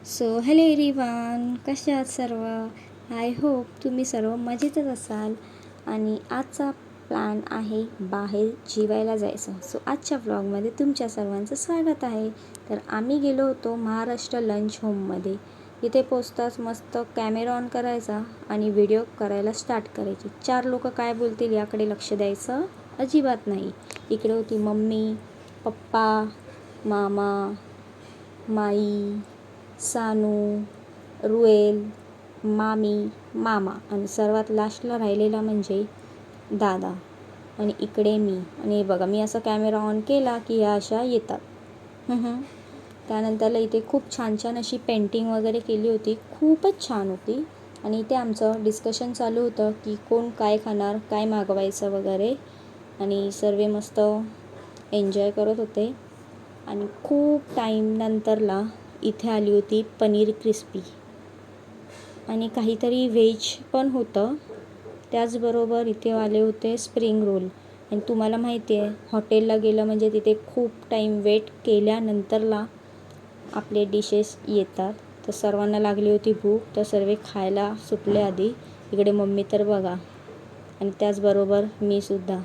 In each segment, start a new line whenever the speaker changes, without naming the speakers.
So hello everyone, कसे आहात सर्व? आय होप तुम्ही सर्व मजेतच असाल. आणि आजचा प्लॅन आहे बाहेर जेवायला जायचं. सो आजच्या व्लॉगमध्ये तुमच्या सर्वांचं स्वागत आहे. तर आम्ही गेलो होतो महाराष्ट्र लंच होममध्ये. इथे पोचताच मस्त कॅमेरा ऑन करायचा आणि व्हिडिओ करायला स्टार्ट करायची. 4 लोक काय बोलतील याकडे लक्ष द्यायचं अजिबात नाही. इकडे होती मम्मी, पप्पा, मामा, माई, सानू, रुएल, मामी, मामा आणि सर्वात लास्टला राहिलेला म्हणजे दादा. आणि इकडे मी. आणि बघा, मी असा कॅमेरा ऑन केला की ह्या अशा येतात. त्यानंतरला इथे खूप छान छान अशी पेंटिंग वगैरे केली होती. खूपच छान होती. आणि इथे आमचं डिस्कशन चालू होतं की कोण काय खाणार, काय मागवायचं वगैरे. आणि सर्व मस्त एन्जॉय करत होते. आणि खूप टाईम नंतरला इथे आली होती पनीर क्रिस्पी आणि काहीतरी व्हेज पण होतं. त्याचबरोबर इथे आले होते स्प्रिंग रोल. आणि तुम्हाला माहिती आहे, हॉटेलला गेलं म्हणजे तिथे खूप टाईम वेट केल्यानंतरला आपले डिशेस येतात. तर सर्वांना लागली होती भूक, तर सर्व खायला सुटले आधी. इकडे मम्मी तर बघा, आणि त्याचबरोबर मी सुद्धा.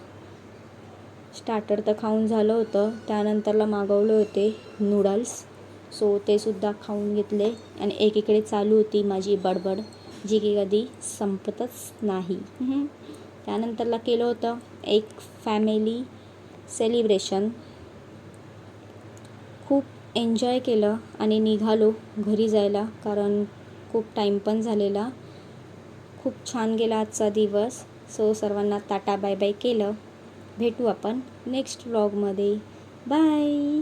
स्टार्टर तर खाऊन झालं होतं. त्यानंतरला मागवले होते नूडल्स. सो ते सुद्धा खाऊन घेतले. आणि एकीकडे चालू होती माझी बडबड, जी की कधी संपतच नाही. त्यानंतरला केलं होतं एक फॅमिली सेलिब्रेशन. खूप एन्जॉय केलं आणि निघालो घरी जायला, कारण खूप टाईम पण झालेला. खूप छान गेला आजचा दिवस. सो सर्वांना टाटा बाय बाय केलं. भेटू आपण नेक्स्ट व्लॉगमध्ये. बाय.